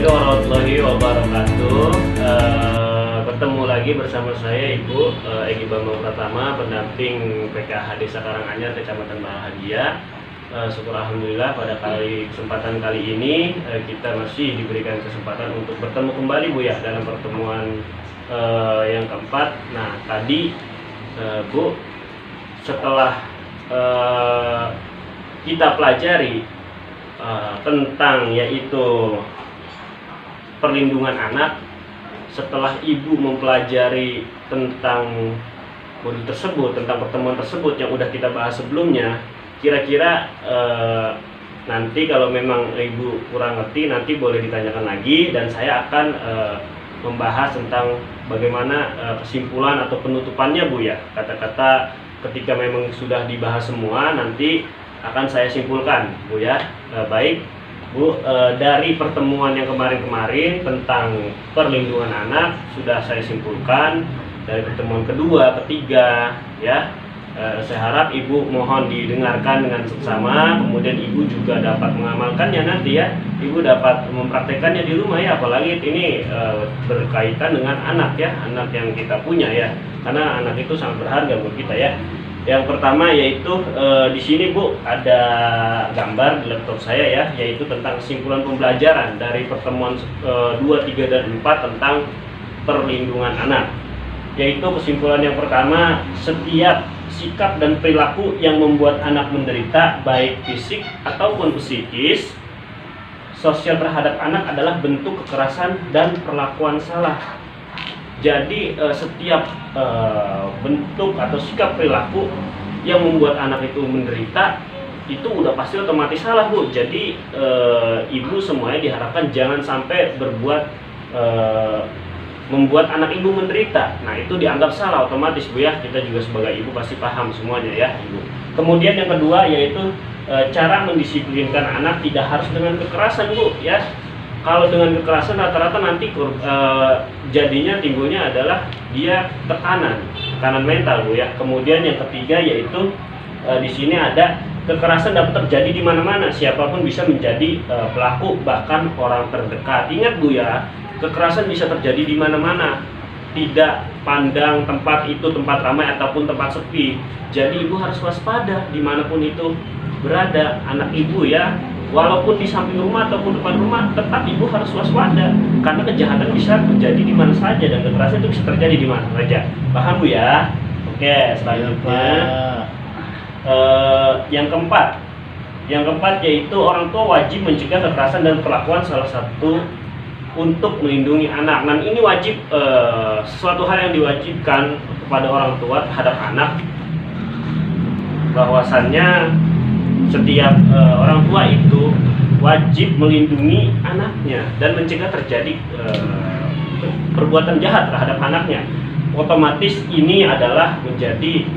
Assalamualaikum warahmatullahi wabarakatuh. Bertemu lagi bersama saya Ibu Egy Bambang Pratama, pendamping PKH Desa Karanganyar, Kecamatan Bahagia. Syukur alhamdulillah pada kesempatan kali ini kita masih diberikan kesempatan untuk bertemu kembali Bu ya dalam pertemuan yang keempat. Nah tadi Bu, setelah kita pelajari tentang yaitu perlindungan anak, setelah Ibu mempelajari tentang modul tersebut, tentang pertemuan tersebut yang udah kita bahas sebelumnya, kira-kira nanti kalau memang Ibu kurang ngerti nanti boleh ditanyakan lagi, dan saya akan membahas tentang bagaimana kesimpulan atau penutupannya Bu ya. Kata-kata ketika memang sudah dibahas semua nanti akan saya simpulkan Bu ya. Baik Bu, dari pertemuan yang kemarin-kemarin tentang perlindungan anak sudah saya simpulkan. Dari pertemuan kedua, ketiga ya, saya harap Ibu mohon didengarkan dengan seksama, kemudian Ibu juga dapat mengamalkannya nanti ya. Ibu dapat mempraktekannya di rumah ya, apalagi ini berkaitan dengan anak ya, anak yang kita punya ya, karena anak itu sangat berharga buat kita ya. Yang pertama yaitu di sini Bu ada gambar di laptop saya ya, yaitu tentang kesimpulan pembelajaran dari pertemuan 2, 3, dan 4 tentang perlindungan anak. Yaitu kesimpulan yang pertama, setiap sikap dan perilaku yang membuat anak menderita baik fisik ataupun psikis sosial terhadap anak adalah bentuk kekerasan dan perlakuan salah. Jadi setiap bentuk atau sikap perilaku yang membuat anak itu menderita itu udah pasti otomatis salah Bu. Jadi Ibu semuanya diharapkan jangan sampai berbuat membuat anak Ibu menderita. Nah itu dianggap salah otomatis Bu ya. Kita juga sebagai Ibu pasti paham semuanya ya Ibu. Kemudian yang kedua yaitu cara mendisiplinkan anak tidak harus dengan kekerasan Bu ya. Kalau dengan kekerasan rata-rata nanti jadinya timbulnya adalah dia tekanan mental Bu ya. Kemudian yang ketiga yaitu di sini ada kekerasan dapat terjadi di mana-mana, siapapun bisa menjadi pelaku, bahkan orang terdekat. Ingat Bu ya, kekerasan bisa terjadi di mana-mana. Tidak pandang tempat itu tempat ramai ataupun tempat sepi. Jadi Ibu harus waspada dimanapun itu berada anak Ibu ya. Walaupun di samping rumah ataupun depan rumah, tetap Ibu harus waspada karena kejahatan bisa terjadi di mana saja dan kekerasan itu bisa terjadi di mana saja. Paham Bu ya? Oke, selanjutnya yang keempat yaitu orang tua wajib mencegah kekerasan dan perlakuan salah satu untuk melindungi anak. Dan ini wajib sesuatu hal yang diwajibkan kepada orang tua terhadap anak, bahwasannya setiap orang tua itu wajib melindungi anaknya dan mencegah terjadi perbuatan jahat terhadap anaknya. Otomatis ini adalah menjadi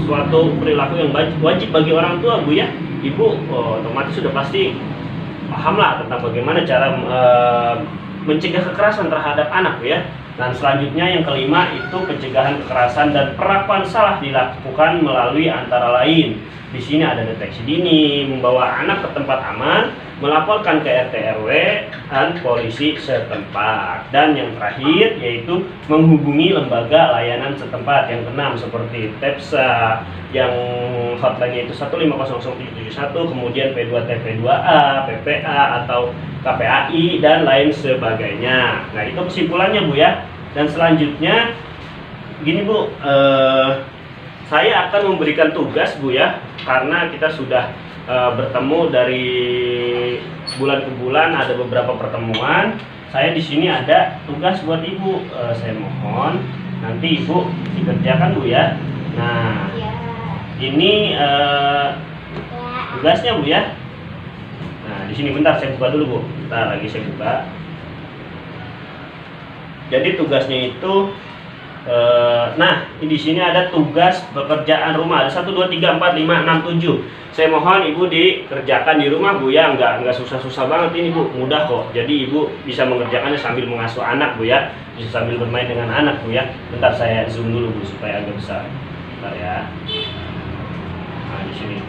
suatu perilaku yang wajib bagi orang tua Bu ya. Ibu otomatis sudah pasti paham lah tentang bagaimana cara mencegah kekerasan terhadap anak Bu ya. Dan selanjutnya yang kelima itu pencegahan kekerasan dan perlakuan salah dilakukan melalui antara lain. Di sini ada deteksi dini, membawa anak ke tempat aman, melaporkan ke RT RW dan polisi setempat. Dan yang terakhir yaitu menghubungi lembaga layanan setempat. Yang keenam seperti TEPSA, yang hotline-nya itu 1500771, kemudian P2T P2A, PPA atau KPAI dan lain sebagainya. Nah itu kesimpulannya Bu ya. Dan selanjutnya gini Bu, saya akan memberikan tugas Bu ya, karena kita sudah bertemu dari bulan ke bulan, ada beberapa pertemuan. Saya di sini ada tugas buat Ibu. Saya mohon nanti Ibu dikerjakan Bu ya. Nah, ini tugasnya Bu ya. Nah, di sini bentar saya buka dulu Bu. Bentar lagi saya buka. Jadi tugasnya itu nah, di sini ada tugas pekerjaan rumah. Ada 1, 2, 3, 4, 5, 6, 7. Saya mohon Ibu dikerjakan di rumah Bu ya. Enggak susah-susah banget ini Bu. Mudah kok. Jadi Ibu bisa mengerjakannya sambil mengasuh anak Bu ya. Bisa sambil bermain dengan anak Bu ya. Bentar saya zoom dulu Bu supaya agak besar. Bentar ya. Nah, di sini.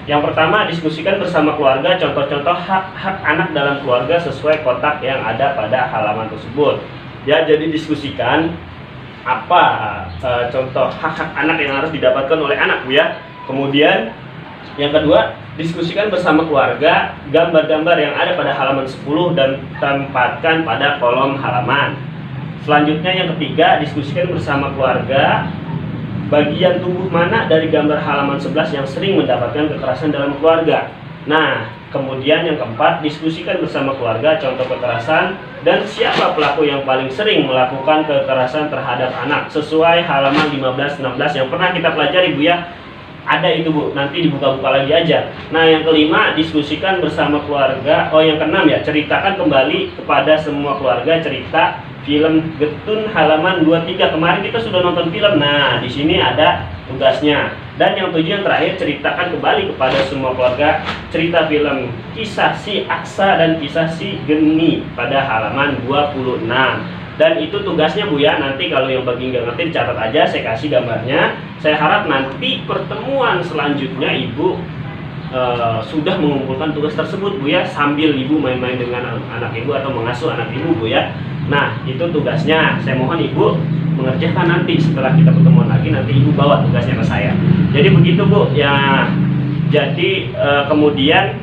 Yang pertama, diskusikan bersama keluarga contoh-contoh hak-hak anak dalam keluarga sesuai kotak yang ada pada halaman tersebut. Ya, jadi diskusikan apa contoh hak-hak anak yang harus didapatkan oleh anak, Bu ya. Kemudian yang kedua, diskusikan bersama keluarga gambar-gambar yang ada pada halaman 10 dan tempatkan pada kolom halaman. Selanjutnya yang ketiga, diskusikan bersama keluarga bagian tubuh mana dari gambar halaman 11 yang sering mendapatkan kekerasan dalam keluarga. Nah, kemudian yang keempat, diskusikan bersama keluarga contoh kekerasan dan siapa pelaku yang paling sering melakukan kekerasan terhadap anak sesuai halaman 15-16 yang pernah kita pelajari, Bu ya. Ada itu, Bu, nanti dibuka-buka lagi aja. Nah, yang kelima, diskusikan bersama keluarga. Oh, yang keenam ya, ceritakan kembali kepada semua keluarga cerita film Getun halaman 23. Kemarin kita sudah nonton film. Nah, di sini ada tugasnya. Dan yang tujuh, yang terakhir, ceritakan kembali kepada semua keluarga cerita film Kisah Si Aksa dan Kisah Si Geni pada halaman 26. Dan itu tugasnya, Bu ya. Nanti kalau yang bagi nggak ngerti dicatat aja, saya kasih gambarnya. Saya harap nanti pertemuan selanjutnya Ibu sudah mengumpulkan tugas tersebut, Bu ya, sambil Ibu main-main dengan anak Ibu atau mengasuh anak Ibu, Bu ya. Nah, itu tugasnya. Saya mohon Ibu mengerjakan nanti setelah kita pertemuan lagi, nanti Ibu bawa tugasnya ke saya. Jadi begitu, Bu ya. Jadi kemudian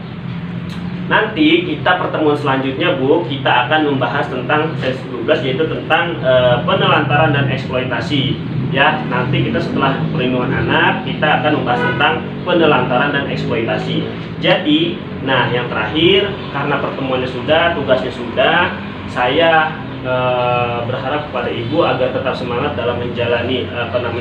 nanti kita pertemuan selanjutnya, Bu, kita akan membahas tentang sesi 12, yaitu tentang penelantaran dan eksploitasi. Ya, nanti kita setelah perlindungan anak, kita akan membahas tentang penelantaran dan eksploitasi. Jadi, nah yang terakhir, karena pertemuannya sudah, tugasnya sudah, saya berharap kepada Ibu agar tetap semangat dalam menjalani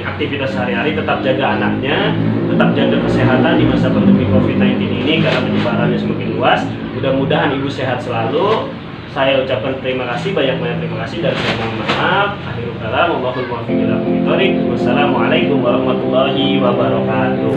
aktivitas sehari-hari, tetap jaga anaknya, tetap jaga kesehatan di masa pandemi COVID-19 ini karena penyebarannya semakin luas. Mudah-mudahan Ibu sehat selalu. Saya ucapkan terima kasih, banyak-banyak terima kasih, dan saya mohon maaf. Akhirul kalam, wallahul muwaffiq ila aqwamit thoriq. Wassalamualaikum warahmatullahi wabarakatuh.